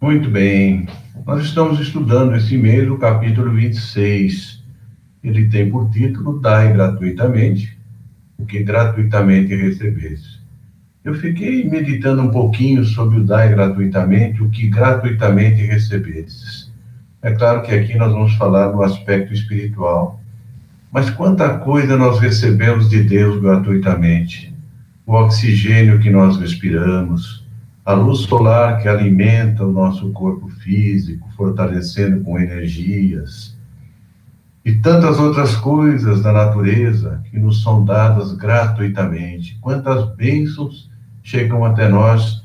Muito bem. Nós estamos estudando esse mês o capítulo 26. Ele tem por título Dai gratuitamente o que gratuitamente recebeste. Eu fiquei meditando um pouquinho sobre o Dai gratuitamente o que gratuitamente recebestes. É claro que aqui nós vamos falar no aspecto espiritual. Mas quanta coisa nós recebemos de Deus gratuitamente. O oxigênio que nós respiramos, a luz solar que alimenta o nosso corpo físico, fortalecendo com energias, e tantas outras coisas da natureza que nos são dadas gratuitamente. Quantas bênçãos chegam até nós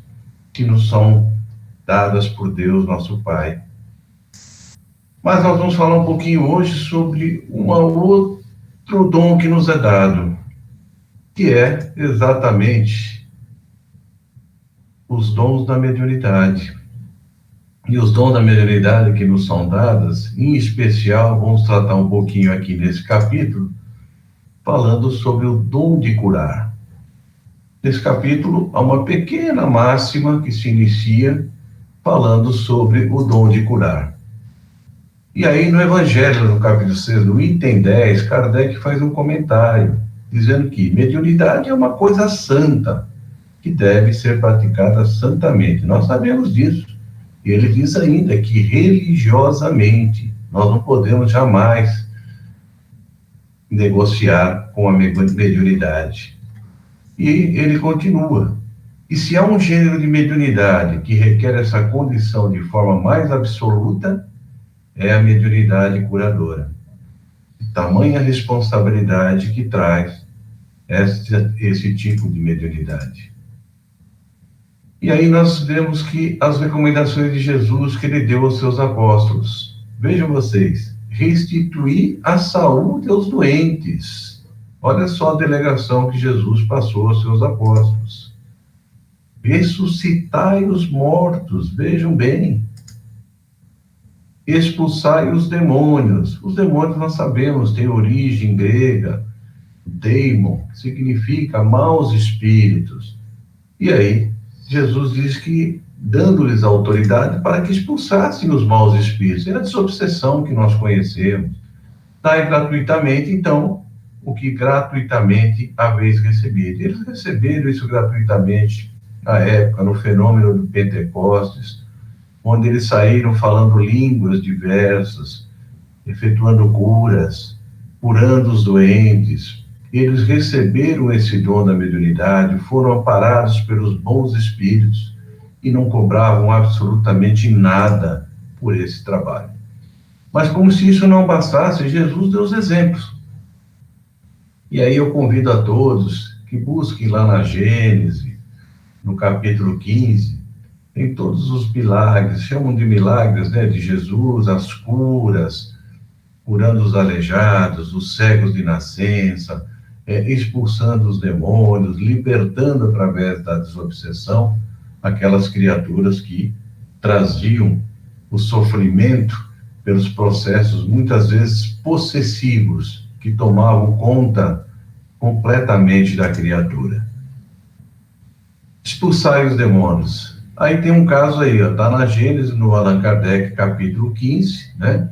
que nos são dadas por Deus, nosso Pai. Mas nós vamos falar um pouquinho hoje sobre outro dom que nos é dado, que é exatamente os dons da mediunidade. E os dons da mediunidade que nos são dados, em especial, vamos tratar um pouquinho aqui nesse capítulo, falando sobre o dom de curar. Nesse capítulo, há uma pequena máxima que se inicia falando sobre o dom de curar. E aí, no Evangelho, no capítulo 6, no item 10, Kardec faz um comentário, dizendo que mediunidade é uma coisa santa, que deve ser praticada santamente. Nós sabemos disso. E ele diz ainda que religiosamente nós não podemos jamais negociar com a mediunidade. E ele continua. E se há um gênero de mediunidade que requer essa condição de forma mais absoluta, é a mediunidade curadora. Tamanha responsabilidade que traz esse tipo de mediunidade. E aí nós vemos que as recomendações de Jesus que ele deu aos seus apóstolos. Vejam vocês, restituir a saúde aos doentes. Olha só a delegação que Jesus passou aos seus apóstolos. Ressuscitai os mortos, vejam bem. Expulsai os demônios. Os demônios nós sabemos, têm origem grega, daimon, que significa maus espíritos. E aí, Jesus diz que, dando-lhes autoridade para que expulsassem os maus espíritos. É a desobsessão que nós conhecemos. Dai gratuitamente, então, o que gratuitamente haveis recebido. Eles receberam isso gratuitamente na época, no fenômeno do Pentecostes, onde eles saíram falando línguas diversas, efetuando curas, curando os doentes. Eles receberam esse dom da mediunidade, foram amparados pelos bons espíritos e não cobravam absolutamente nada por esse trabalho. Mas como se isso não bastasse, Jesus deu os exemplos. E aí eu convido a todos que busquem lá na Gênesis, no capítulo 15, tem todos os milagres, chamam de milagres, né, de Jesus, as curas, curando os aleijados, os cegos de nascença, expulsando os demônios, libertando através da desobsessão aquelas criaturas que traziam o sofrimento pelos processos, muitas vezes possessivos, que tomavam conta completamente da criatura. Expulsai os demônios. Aí tem um caso aí, está na Gênesis, no Allan Kardec, capítulo 15, né?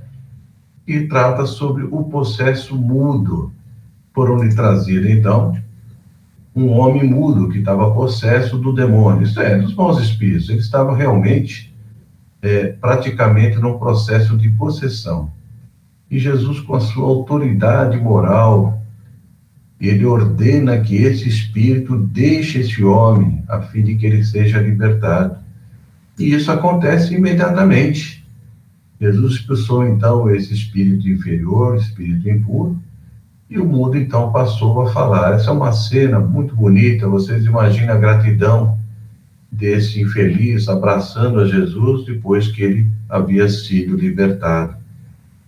E trata sobre o processo mudo. Foram lhe trazer, então, um homem mudo que estava possesso do demônio, isso é, dos maus espíritos. Ele estava realmente, praticamente, num processo de possessão. E Jesus, com a sua autoridade moral, ele ordena que esse espírito deixe esse homem, a fim de que ele seja libertado. E isso acontece imediatamente. Jesus expulsou, então, esse espírito inferior, espírito impuro, e o mundo, então, passou a falar. Essa é uma cena muito bonita. Vocês imaginam a gratidão desse infeliz abraçando a Jesus depois que ele havia sido libertado.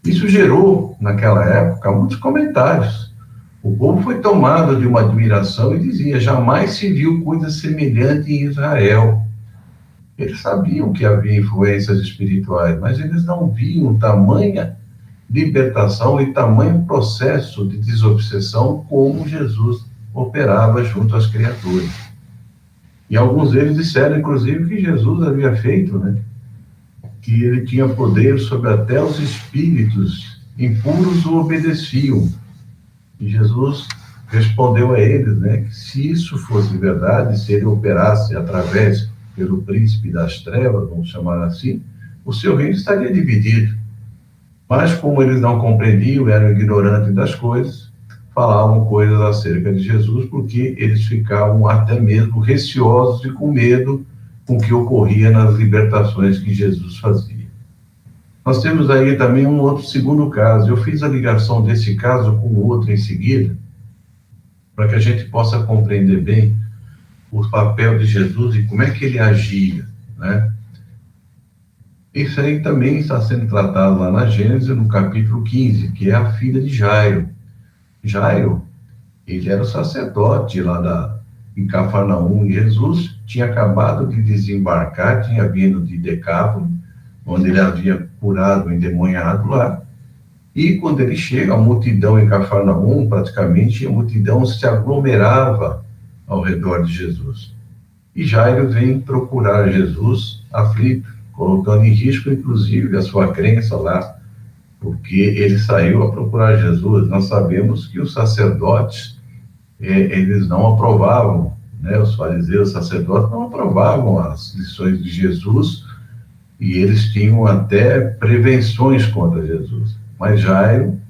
Isso gerou, naquela época, muitos comentários. O povo foi tomado de uma admiração e dizia: jamais se viu coisa semelhante em Israel. Eles sabiam que havia influências espirituais, mas eles não viam tamanha libertação e tamanho processo de desobsessão como Jesus operava junto às criaturas. E alguns deles disseram, inclusive, que Jesus havia feito, né, que ele tinha poder sobre até os espíritos impuros o obedeciam. E Jesus respondeu a eles, né, que se isso fosse verdade, se ele operasse através pelo príncipe das trevas, vamos chamar assim, o seu reino estaria dividido. Mas como eles não compreendiam, eram ignorantes das coisas, falavam coisas acerca de Jesus, porque eles ficavam até mesmo receosos e com medo com o que ocorria nas libertações que Jesus fazia. Nós temos aí também um outro segundo caso. Eu fiz a ligação desse caso com o outro em seguida, para que a gente possa compreender bem o papel de Jesus e como é que ele agia, né? Isso aí também está sendo tratado lá na Gênesis, no capítulo 15, que é a filha de Jairo. Jairo, ele era o sacerdote lá em Cafarnaum, e Jesus tinha acabado de desembarcar, tinha vindo de Decápolis, onde ele havia curado o endemoniado lá, e quando ele chega, a multidão em Cafarnaum, praticamente, a multidão se aglomerava ao redor de Jesus. E Jairo vem procurar Jesus aflito, colocando em risco, inclusive, a sua crença lá, porque ele saiu a procurar Jesus. Nós sabemos que os sacerdotes, eles não aprovavam, né, os fariseus, os sacerdotes, não aprovavam as lições de Jesus, e eles tinham até prevenções contra Jesus. Mas Jairo,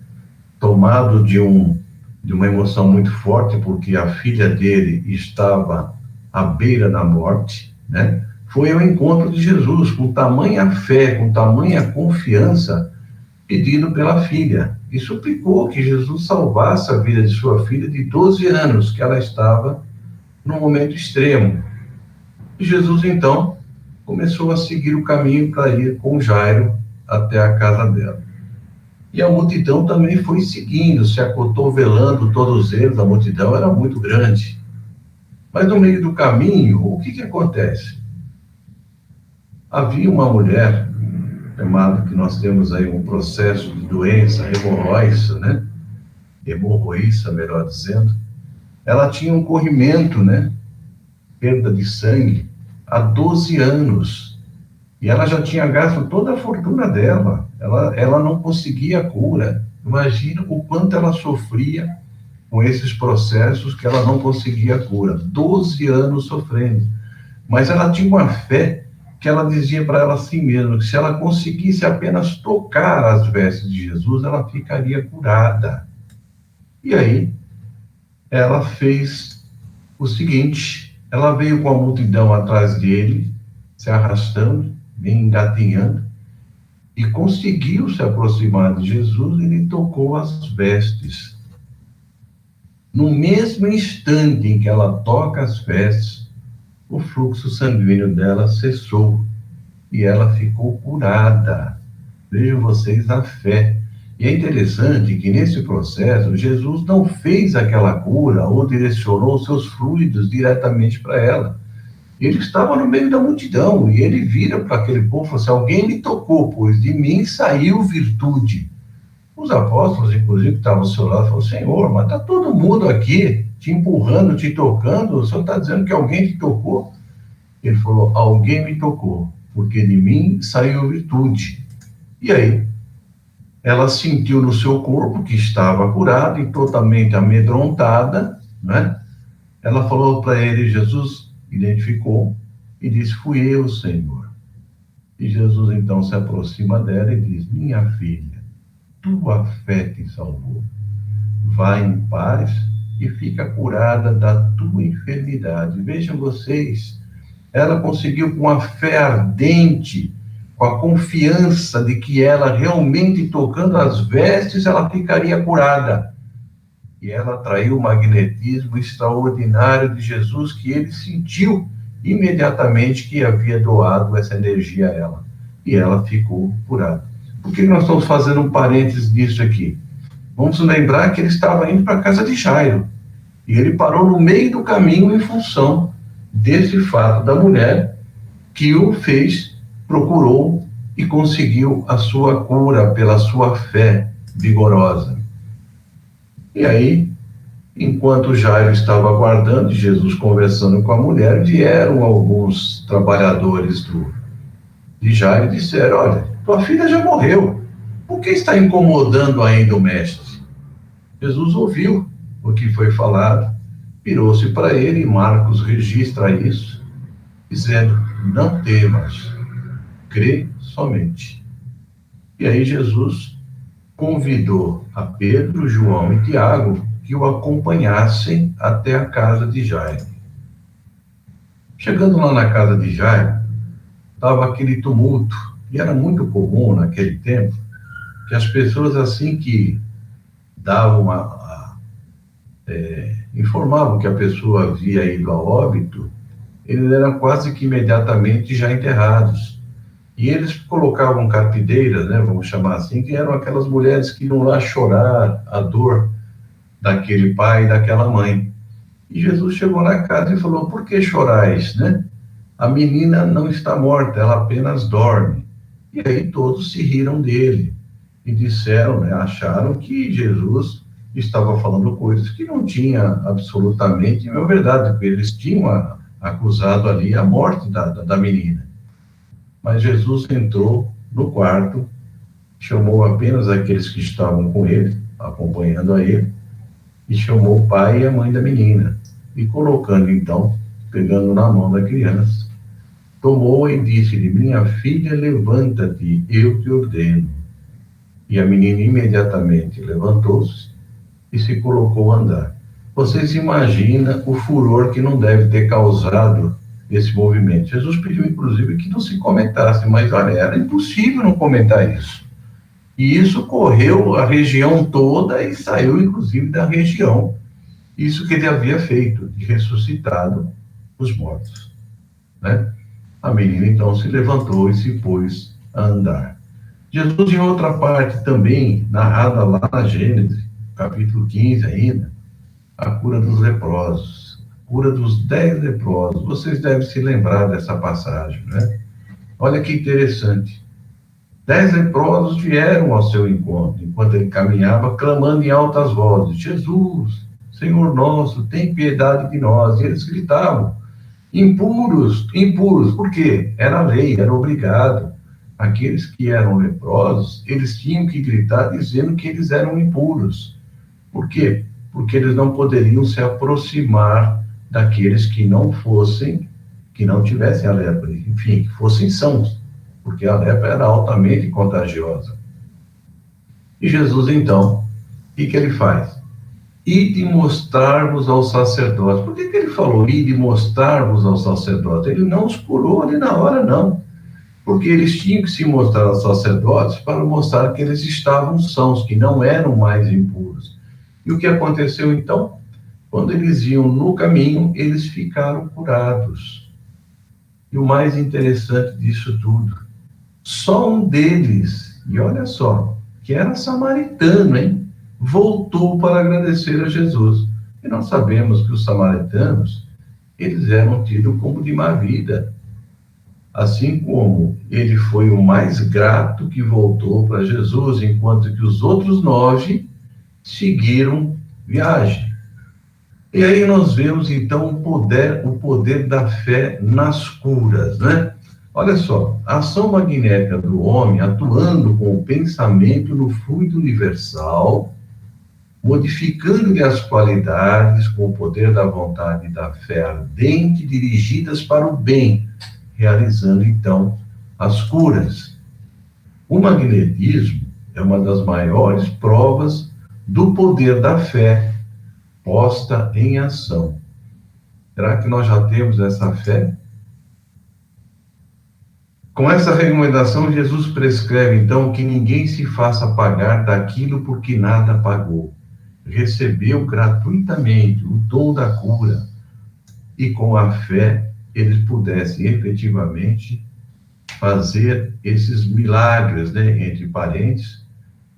tomado de uma emoção muito forte, porque a filha dele estava à beira da morte, né, foi ao encontro de Jesus, com tamanha fé, com tamanha confiança, pedindo pela filha, e suplicou que Jesus salvasse a vida de sua filha de 12 anos, que ela estava num momento extremo. E Jesus, então, começou a seguir o caminho para ir com Jairo até a casa dela. E a multidão também foi seguindo, se acotovelando todos eles, a multidão era muito grande. Mas no meio do caminho, o que acontece? Havia uma mulher, chamada, que nós temos aí um processo de doença hemorroíça, né? Hemorroíça, melhor dizendo. Ela tinha um corrimento, né? Perda de sangue, há 12 anos. E ela já tinha gasto toda a fortuna dela. Ela não conseguia cura. Imagina o quanto ela sofria com esses processos que ela não conseguia cura. 12 anos sofrendo. Mas ela tinha uma fé que ela dizia para ela assim mesmo, que se ela conseguisse apenas tocar as vestes de Jesus, ela ficaria curada. E aí, ela fez o seguinte, ela veio com a multidão atrás dele, se arrastando, bem engatinhando, e conseguiu se aproximar de Jesus e lhe tocou as vestes. No mesmo instante em que ela toca as vestes, o fluxo sanguíneo dela cessou e ela ficou curada. Vejam vocês a fé. E é interessante que nesse processo, Jesus não fez aquela cura ou direcionou seus fluidos diretamente para ela. Ele estava no meio da multidão e ele vira para aquele povo e fala assim, alguém me tocou, pois de mim saiu virtude. Os apóstolos, inclusive, que estavam ao seu lado, falaram, Senhor, mas está todo mundo aqui te empurrando, te tocando, o Senhor está dizendo que alguém te tocou? Ele falou, alguém me tocou, porque de mim saiu virtude. E aí, ela sentiu no seu corpo que estava curada e totalmente amedrontada, né? Ela falou para ele, Jesus identificou e disse, fui eu, Senhor. E Jesus então se aproxima dela e diz, minha filha, tua fé te salvou. Vai em paz e fica curada da tua enfermidade. Vejam vocês, ela conseguiu com a fé ardente, com a confiança de que ela realmente tocando as vestes, ela ficaria curada. E ela atraiu o magnetismo extraordinário de Jesus, que ele sentiu imediatamente que havia doado essa energia a ela. E ela ficou curada. Por que nós estamos fazendo um parênteses disso aqui? Vamos lembrar que ele estava indo para a casa de Jairo. E ele parou no meio do caminho em função desse fato da mulher que o fez, procurou e conseguiu a sua cura pela sua fé vigorosa. E aí, enquanto Jairo estava aguardando, Jesus conversando com a mulher, vieram alguns trabalhadores do de Jairo e disseram: olha, tua filha já morreu, por que está incomodando ainda o mestre? Jesus ouviu o que foi falado, virou-se para ele, e Marcos registra isso, dizendo: não temas, crê somente. E aí Jesus convidou a Pedro, João e Tiago que o acompanhassem até a casa de Jairo. Chegando lá na casa de Jairo, estava aquele tumulto, e era muito comum naquele tempo que as pessoas, assim que davam informavam que a pessoa havia ido a óbito, eles eram quase que imediatamente já enterrados. E eles colocavam carpideiras, né, vamos chamar assim, que eram aquelas mulheres que iam lá chorar a dor daquele pai e daquela mãe. E Jesus chegou na casa e falou: por que chorais, né? A menina não está morta, ela apenas dorme. E aí todos se riram dele e disseram, né, acharam que Jesus estava falando coisas que não tinha absolutamente a verdade, porque eles tinham acusado ali a morte da menina. Mas Jesus entrou no quarto, chamou apenas aqueles que estavam com ele, acompanhando a ele, e chamou o pai e a mãe da menina, e colocando então, pegando na mão da criança, tomou-a e disse-lhe: minha filha, levanta-te, eu te ordeno. E a menina imediatamente levantou-se e se colocou a andar. Vocês imaginam o furor que não deve ter causado esse movimento. Jesus pediu, inclusive, que não se comentasse, mas olha, era impossível não comentar isso. E isso correu a região toda e saiu, inclusive, da região. Isso que ele havia feito, de ressuscitado os mortos, né? A menina, então, se levantou e se pôs a andar. Jesus, em outra parte também, narrada lá na Gênesis, capítulo 15 ainda, a cura dos leprosos, a cura dos 10 leprosos. Vocês devem se lembrar dessa passagem, né? Olha que interessante. 10 leprosos vieram ao seu encontro, enquanto ele caminhava, clamando em altas vozes: Jesus, Senhor nosso, tem piedade de nós. E eles gritavam: impuros, impuros. Por quê? Era a lei, era obrigado. Aqueles que eram leprosos, eles tinham que gritar dizendo que eles eram impuros. Por quê? Porque eles não poderiam se aproximar daqueles que não fossem, que não tivessem a lepra, enfim, que fossem sãos, porque a lepra era altamente contagiosa. E Jesus, então, o que ele faz? Ide mostrar-vos aos sacerdotes. Por que ele falou ide mostrar-vos aos sacerdotes? Ele não os curou ali na hora, não. Porque eles tinham que se mostrar aos sacerdotes para mostrar que eles estavam sãos, que não eram mais impuros. E o que aconteceu então? Quando eles iam no caminho, eles ficaram curados. E o mais interessante disso tudo, só um deles, e olha só, que era samaritano, hein? Voltou para agradecer a Jesus. E nós sabemos que os samaritanos, eles eram tidos como de má vida. Assim como ele foi o mais grato que voltou para Jesus, enquanto que os outros 9 seguiram viagem. E aí nós vemos, então, o poder da fé nas curas, né? Olha só, a ação magnética do homem atuando com o pensamento no fluido universal, modificando-lhe as qualidades com o poder da vontade e da fé ardente, dirigidas para o bem, realizando, então, as curas. O magnetismo é uma das maiores provas do poder da fé posta em ação. Será que nós já temos essa fé? Com essa recomendação, Jesus prescreve, então, que ninguém se faça pagar daquilo por que nada pagou. Recebeu gratuitamente o dom da cura e com a fé eles pudessem efetivamente fazer esses milagres, né, entre parentes,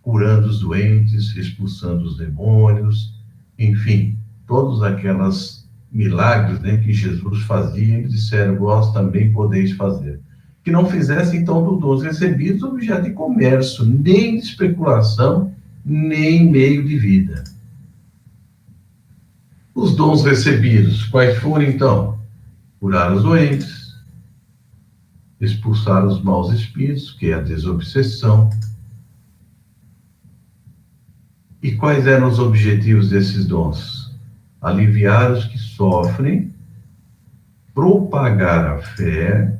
curando os doentes, expulsando os demônios, enfim, todos aquelas milagres, né, que Jesus fazia, eles disseram: vós também podeis fazer. Que não fizessem, então, dos dons recebidos objeto de comércio, nem de especulação, nem meio de vida. Os dons recebidos, quais foram, então? Curar os doentes, expulsar os maus espíritos, que é a desobsessão. E quais eram os objetivos desses dons? Aliviar os que sofrem, propagar a fé,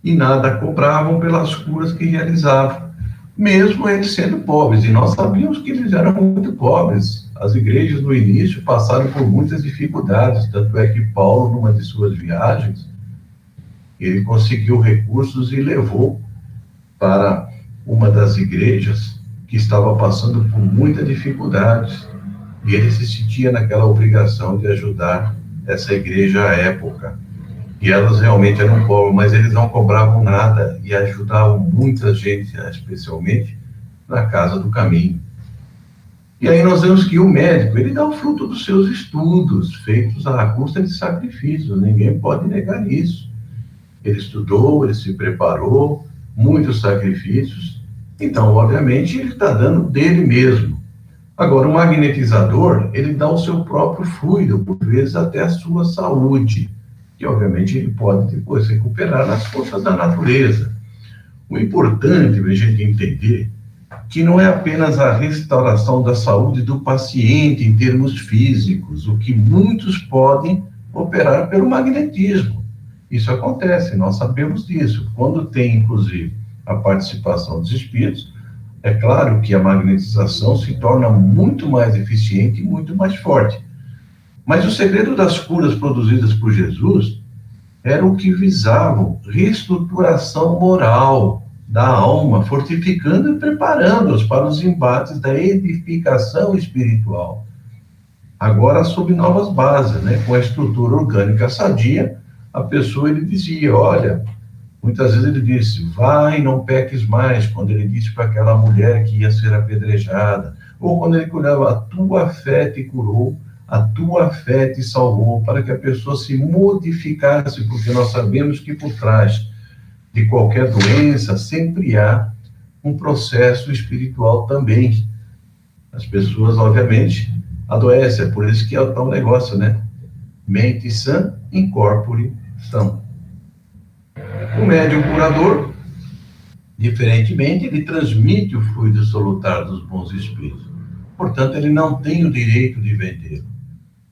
e nada cobravam pelas curas que realizavam, mesmo eles sendo pobres. E nós sabíamos que eles eram muito pobres. As igrejas no início passaram por muitas dificuldades, tanto é que Paulo, numa de suas viagens, ele conseguiu recursos e levou para uma das igrejas que estava passando por muita dificuldade. E ele se sentia naquela obrigação de ajudar essa igreja à época. E elas realmente eram pobres, mas eles não cobravam nada e ajudavam muita gente, especialmente na Casa do Caminho. E aí nós vemos que o médico, ele dá o fruto dos seus estudos, feitos à custa de sacrifícios, ninguém pode negar isso. Ele estudou, ele se preparou, muitos sacrifícios, então, obviamente, ele está dando dele mesmo. Agora, o magnetizador, ele dá o seu próprio fluido, por vezes até a sua saúde, que, obviamente, ele pode depois recuperar nas forças da natureza. O importante é a gente entender que não é apenas a restauração da saúde do paciente em termos físicos, o que muitos podem operar pelo magnetismo. Isso acontece, nós sabemos disso. Quando tem, inclusive, a participação dos espíritos, é claro que a magnetização se torna muito mais eficiente e muito mais forte. Mas o segredo das curas produzidas por Jesus era o que visavam reestruturação moral da alma, fortificando e preparando-os para os embates da edificação espiritual. Agora, sob novas bases, com a estrutura orgânica sadia, a pessoa, ele dizia, olha, muitas vezes ele disse, vai, não peques mais, quando ele disse para aquela mulher que ia ser apedrejada, ou quando ele curava, a tua fé te curou, a tua fé te salvou, para que a pessoa se modificasse, porque nós sabemos que por trás de qualquer doença sempre há um processo espiritual também. As pessoas, obviamente, adoecem, é por isso que é o tal negócio, Mente sã, in corpore são. O médium curador, diferentemente, ele transmite o fluido solutar dos bons espíritos. Portanto, ele não tem o direito de vendê-lo.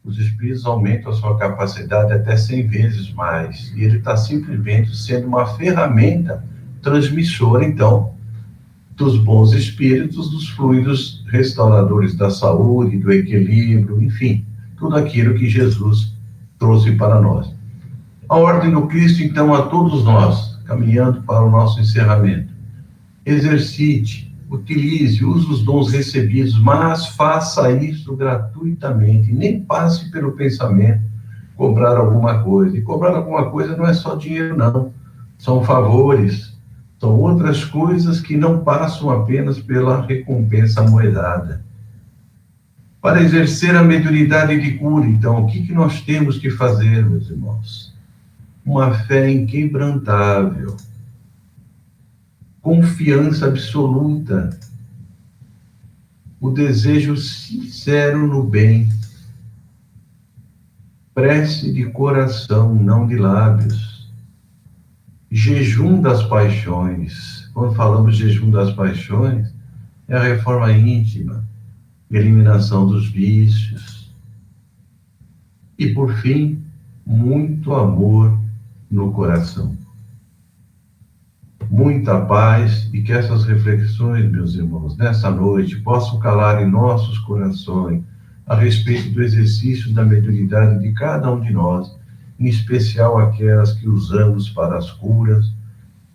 Os espíritos aumentam a sua capacidade até 100 vezes mais. E ele está simplesmente sendo uma ferramenta transmissora, então, dos bons espíritos, dos fluidos restauradores da saúde, do equilíbrio, enfim, tudo aquilo que Jesus trouxe para nós. A ordem do Cristo, então, a todos nós, caminhando para o nosso encerramento. Exercite, utilize, use os dons recebidos, mas faça isso gratuitamente. Nem passe pelo pensamento cobrar alguma coisa. E cobrar alguma coisa não é só dinheiro, não. São favores, são outras coisas que não passam apenas pela recompensa moedada. Para exercer a mediunidade de cura, então, o que nós temos que fazer, meus irmãos? Uma fé inquebrantável, confiança absoluta, o desejo sincero no bem, prece de coração, não de lábios, jejum das paixões. Quando falamos jejum das paixões, é a reforma íntima, eliminação dos vícios. E, por fim, muito amor no coração. Muita paz, e que essas reflexões, meus irmãos, nessa noite, possam calar em nossos corações a respeito do exercício da mediunidade de cada um de nós, em especial aquelas que usamos para as curas,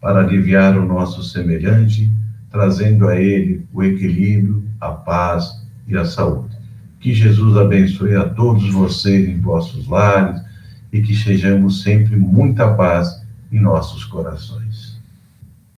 para aliviar o nosso semelhante, trazendo a ele o equilíbrio, a paz e a saúde. Que Jesus abençoe a todos vocês em vossos lares e que sejamos sempre muita paz em nossos corações.